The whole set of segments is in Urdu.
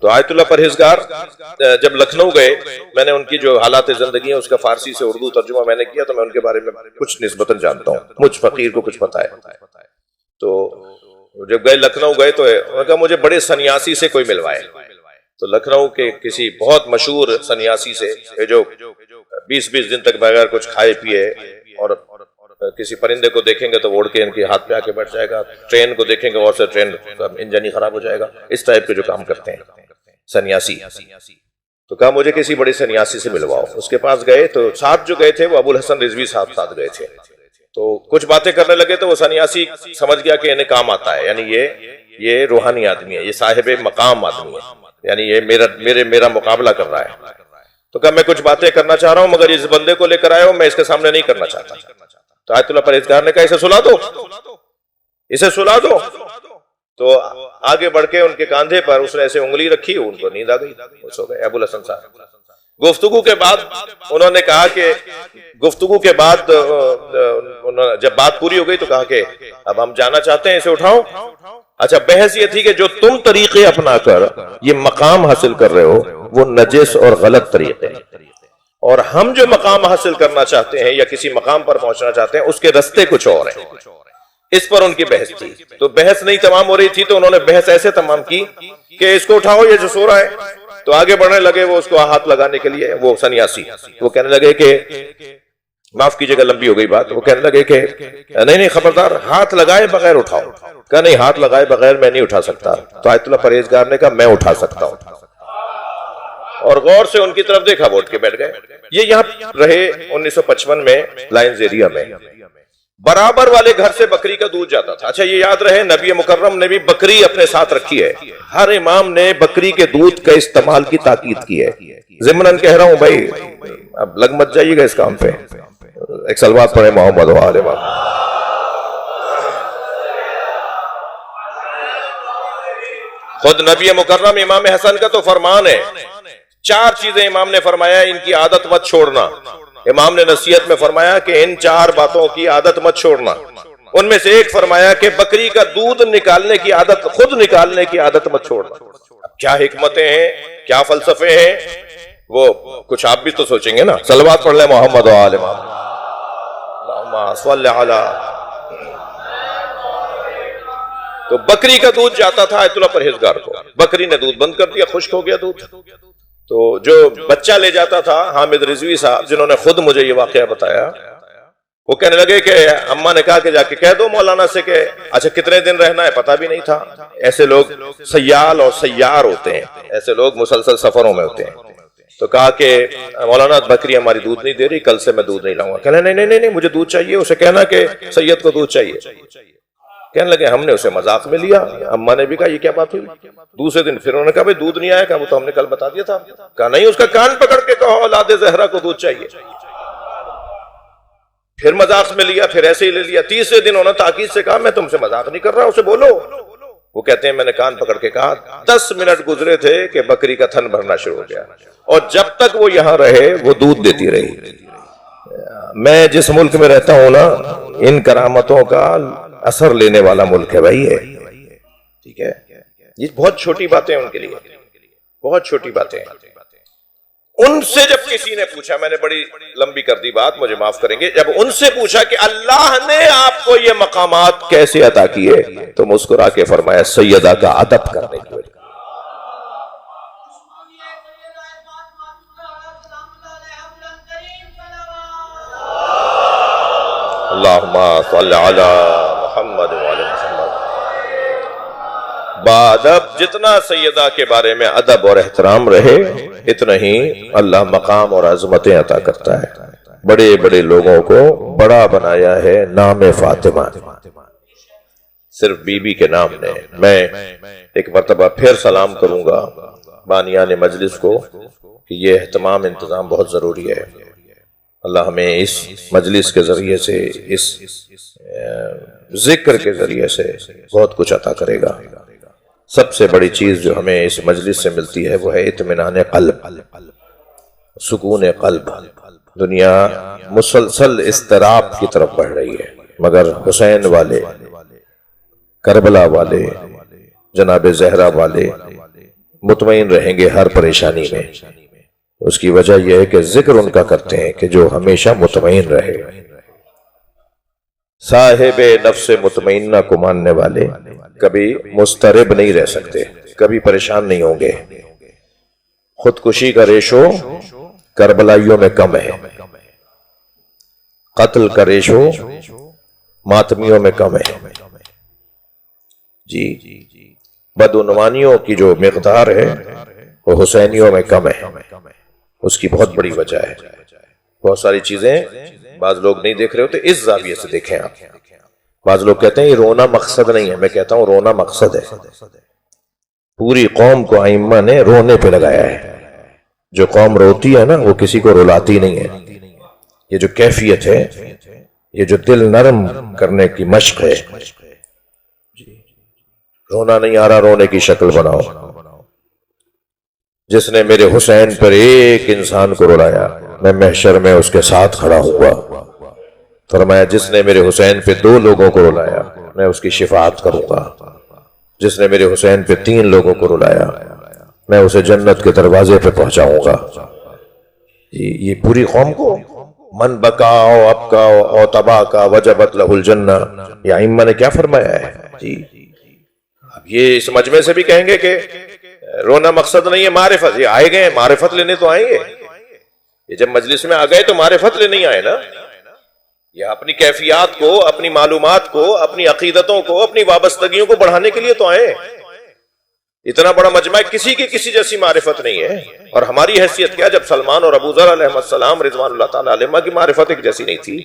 تو آیت اللہ پرہیزگار جب لکھنؤ گئے، میں نے ان کی جو حالات زندگی ہیں اس کا فارسی سے اردو ترجمہ میں نے کیا، تو میں ان کے بارے میں کچھ نسبتاً جانتا ہوں، مجھ فقیر کو کچھ پتہ ہے۔ تو جب گئے لکھنؤ گئے تو انہوں نے کہا مجھے بڑے سنیاسی سے کوئی ملوائے۔ تو لکھنؤ کے کسی بہت مشہور سنیاسی سے جو 20 دن تک بغیر کچھ کھائے پیے، اور کسی پرندے کو دیکھیں گے تو اڑ کے ان کے ہاتھ پہ آ کے بیٹھ جائے گا، ٹرین کو دیکھیں گے اور سے ٹرین انجن ہی خراب ہو جائے گا، اس ٹائپ کے جو کام کرتے ہیں سنیاسی۔ تو کہا مجھے کسی بڑے سنیاسی سے ملواؤ۔ اس کے پاس گئے تو ساتھ جو گئے تھے وہ ابو الحسن رضوی صاحب ساتھ گئے تھے۔ تو کچھ باتیں کرنے لگے تو وہ سنیاسی سمجھ گیا کہ انہیں کام آتا ہے، یعنی یہ روحانی آدمی ہے، یہ صاحب مقام آدمی ہے، یعنی یہ میرا مقابلہ کر رہا ہے۔ تو کہا میں کچھ باتیں کرنا چاہ رہا ہوں مگر اس بندے کو لے کر آیا ہوں، میں اس کے سامنے نہیں کرنا چاہتا۔ تو آیت اللہ پرہیزگار نے کہا اسے سلا دو، اسے سلا دو۔ تو آگے بڑھ کے ان کے کاندھے پر اس نے ایسے انگلی رکھی، ان کو نیند آ گئی، وہ سو گئے ابو الحسن صاحب۔ گفتگو کے بعد انہوں نے کہا کہ گفتگو کے بعد جب بات پوری ہو گئی تو کہا کہ اب ہم جانا چاہتے ہیں، اسے اٹھاؤ۔ اچھا، بحث یہ تھی کہ جو تم طریقے اپنا کر یہ مقام حاصل کر رہے ہو وہ نجس اور غلط طریقے ہیں، اور ہم جو مقام حاصل کرنا چاہتے ہیں یا کسی مقام پر پہنچنا چاہتے ہیں اس کے رستے کچھ اور ہیں۔ اس پر ان کی بحث تھی۔ تو بحث نہیں تمام ہو رہی تھی تو انہوں نے بحث ایسے تمام کی کہ اس کو اٹھاؤ، یہ جو سو رہا ہے۔ تو آگے بڑھنے لگے وہ اس کو ہاتھ لگانے کے لیے، وہ سنیاسی وہ کہنے لگے کہ معاف کیجئے گا لمبی ہو گئی بات، وہ کہنے لگے کہ نہیں خبردار، ہاتھ لگائے بغیر اٹھاؤ۔ کہا نہیں، ہاتھ لگائے بغیر میں نہیں اٹھا سکتا۔ تو آیت اللہ پرہیزگار نے کہا میں اٹھا سکتا ہوں، اور غور سے ان کی طرف دیکھا، وہ اٹھ کے بیٹھ گئے۔ یہ یہاں رہے 1955 میں لائنز ایریا میں۔ برابر والے گھر سے بکری کا دودھ جاتا تھا۔ اچھا، یہ یاد رہے نبی مکرم نے بھی بکری اپنے ساتھ رکھی ہے، ہر امام نے بکری کے دودھ کا استعمال کی تاکید کی ہے۔ ضمناً کہہ رہا ہوں بھائی، اب لگ مت جائیے گا اس کام پہ۔ ایک صلوات پڑھے محمد و آل محمد۔ خود نبی مکرم امام حسن کا تو فرمان ہے، 4 چیزیں امام نے فرمایا ان کی عادت مت چھوڑنا۔ امام نے نصیحت میں فرمایا کہ ان 4 باتوں کی عادت مت چھوڑنا۔ ان میں سے ایک فرمایا کہ بکری کا دودھ نکالنے کی عادت، خود نکالنے کی عادت مت چھوڑنا۔ کیا حکمتیں ہیں، کیا فلسفے ہیں، وہ کچھ آپ بھی تو سوچیں گے نا۔ صلوات پڑھ لیں محمد و آل محمد، اللہم صل علی۔ تو بکری کا دودھ جاتا تھا آیت اللہ پرہیزگار کو، بکری نے دودھ بند کر دیا، خشک ہو گیا دودھ۔ تو جو بچہ لے جاتا تھا حامد رضوی صاحب، جنہوں نے خود مجھے یہ واقعہ بتایا، وہ کہنے لگے کہ اماں نے کہا کہ جا کے کہہ دو مولانا سے کہ اچھا کتنے دن رہنا ہے، پتہ بھی نہیں تھا۔ ایسے لوگ سیال اور سیار ہوتے ہیں، ایسے لوگ مسلسل سفروں میں ہوتے ہیں۔ تو کہا کہ مولانا بکری ہماری دودھ نہیں دے رہی، کل سے میں دودھ نہیں لاؤں گا۔ کہنے نہیں مجھے دودھ چاہیے، اسے کہنا کہ سید کو دودھ چاہیے۔ کہنے لگے ہم نے اسے مذاق میں لیا، اماں نے بھی کہا یہ کیا بات ہوئی۔ دوسرے دن پھر انہوں نے کہا بھئی دودھ نہیں آیا، کہا وہ تو ہم نے کل بتا دیا تھا۔ کہا نہیں، اس کا کان پکڑ کے کہو اولاد زہرا کو دودھ چاہیے۔ پھر مذاق میں لیا، پھر ایسے ہی لے لیا۔ تیسرے دن انہوں نے تاکید سے کہا میں تم سے مذاق نہیں کر رہا، اسے بولو۔ وہ کہتے ہیں میں نے کان پکڑ کے کہا، 10 منٹ گزرے تھے کہ بکری کا تھن بھرنا شروع ہو گیا، اور جب تک وہ یہاں رہے وہ دودھ دیتی رہی۔ میں جس ملک میں رہتا ہوں نا، ان کرامتوں کا اثر لینے والا ملک ہے بھائی یہ، ٹھیک ہے۔ یہ بہت چھوٹی باتیں ان کے لیے، بہت چھوٹی باتیں۔ ان سے جب کسی نے پوچھا، میں نے بڑی لمبی کر دی بات، مجھے معاف کریں گے، جب ان سے پوچھا کہ اللہ نے آپ کو یہ مقامات کیسے عطا کیے، تو مسکرا کے فرمایا سیدہ کا ادب کرنے کی وجہ۔ اللہم صل علی محمد وعلی محمد۔ بادب جتنا سیدہ کے بارے میں ادب اور احترام رہے، اتنا ہی اللہ مقام اور عظمتیں عطا کرتا ہے۔ بڑے بڑے لوگوں کو بڑا بنایا ہے نام فاطمہ، صرف بی بی کے نام نے۔ میں ایک مرتبہ پھر سلام کروں گا بانیان مجلس کو کہ یہ اہتمام انتظام بہت ضروری ہے۔ اللہ ہمیں اس مجلس کے ذریعے سے، اس ذکر کے ذریعے سے بہت کچھ عطا کرے گا۔ سب سے بڑی چیز جو ہمیں اس مجلس سے ملتی ہے وہ ہے اطمینان قلب، سکون قلب۔ دنیا مسلسل اضطراب کی طرف بڑھ رہی ہے، مگر حسین والے، کربلا والے، جناب زہرا والے، مطمئن رہیں گے ہر پریشانی میں۔ اس کی وجہ یہ ہے کہ ذکر ان کا کرتے ہیں کہ جو ہمیشہ مطمئن رہے۔ صاحب نفس مطمئنہ کو ماننے والے کبھی مضطرب نہیں رہ سکتے، کبھی پریشان نہیں ہوں گے۔ خودکشی کا ریشو کربلائیوں میں کم ہے، قتل کا ریشو ماتمیوں میں کم ہے جی، بدعنوانیوں کی جو مقدار ہے وہ حسینیوں میں کم ہے۔ اس کی بہت بڑی وجہ ہے، بہت ساری چیزیں بعض لوگ نہیں دیکھ رہے ہوتے، اس زاویے سے دیکھیں آپ۔ بعض لوگ کہتے ہیں یہ رونا مقصد نہیں ہے، میں کہتا ہوں رونا مقصد ہے۔ پوری قوم کو ائمہ نے رونے پہ لگایا ہے۔ جو قوم روتی ہے نا وہ کسی کو رلاتی نہیں ہے۔ یہ جو کیفیت ہے، یہ جو دل نرم کرنے کی مشق ہے، رونا نہیں آ رہا، رونے کی شکل بناؤ۔ جس نے میرے حسین پر ایک انسان کو رلایا میں محشر میں اس کے ساتھ کھڑا ہوا۔ فرمایا جس نے میرے حسین پہ 2 لوگوں کو رلایا میں اس کی شفاعت کروں گا، جس نے میرے حسین پہ 3 لوگوں کو رلایا میں اسے جنت کے دروازے پہ پہنچاؤں گا۔ یہ پوری قوم کو من بکا او ابکا او تبا کا وجبت لہ الجنہ، یہ ائمہ نے کیا فرمایا ہے جی۔ اب یہ اس مجمع سے بھی کہیں گے کہ رونا مقصد نہیں ہے، معرفت۔ یہ آئے گئے معرفت لینے تو آئیں گے، یہ جب مجلس میں آ گئے تو معرفت لینے ہی آئے نا۔ یہ اپنی کیفیات کو، اپنی معلومات کو، اپنی عقیدتوں کو، اپنی وابستگیوں کو بڑھانے کے لیے تو آئے۔ اتنا بڑا مجمع کسی کی کسی جیسی معرفت نہیں ہے، اور ہماری حیثیت کیا جب سلمان اور ابو ذر علیہ السلام رضوان اللہ تعالیٰ علیہما کی معرفت ایک جیسی نہیں تھی،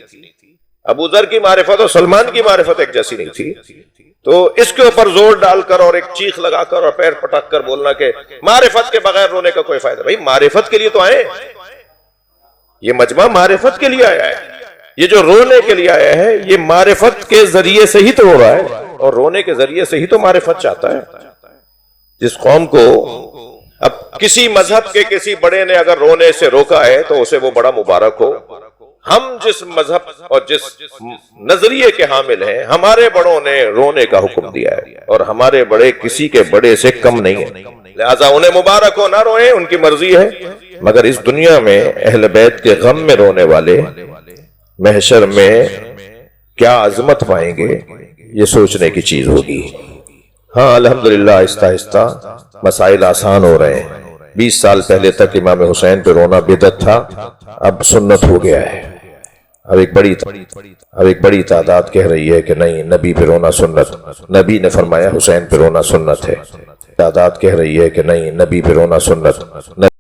ابو ذر کی معرفت اور سلمان کی معرفت ایک جیسی نہیں تھی، تو اس کے اوپر زور ڈال کر اور ایک چیخ لگا کر اور پیر پٹک کر بولنا کہ معرفت کے بغیر رونے کا کوئی فائدہ؟ بھائی معرفت کے لیے تو آئے، یہ مجمع معرفت کے لیے آیا ہے۔ یہ جو رونے کے لیے آیا ہے یہ معرفت کے ذریعے سے ہی تو ہو رہا ہے، اور رونے کے ذریعے سے ہی تو معرفت چاہتا ہے۔ جس قوم کو اب کسی مذہب کے کسی بڑے نے اگر رونے سے روکا ہے تو اسے وہ بڑا مبارک ہو۔ ہم جس مذہب اور جس نظریے کے حامل ہیں، ہمارے بڑوں نے رونے کا حکم دیا ہے، اور ہمارے بڑے کسی کے بڑے سے کم نہیں ہیں، لہذا انہیں مبارک ہو، نہ روئیں، ان کی مرضی ہے۔ مگر اس دنیا میں اہل بیت کے غم میں رونے والے محشر میں کیا عظمت پائیں گے، یہ سوچنے کی چیز ہوگی۔ ہاں الحمدللہ آہستہ آہستہ مسائل آسان ہو رہے ہیں۔ 20 سال پہلے تک امام حسین پہ رونا بدعت تھا، اب سنت ہو گیا ہے۔ اب ایک بڑی تعداد کہہ رہی ہے کہ نہیں، نبی پہ رونا سنت، نبی نے فرمایا حسین پہ رونا سنت ہے۔ تعداد کہہ رہی ہے کہ نہیں، نبی پہ رونا سنت۔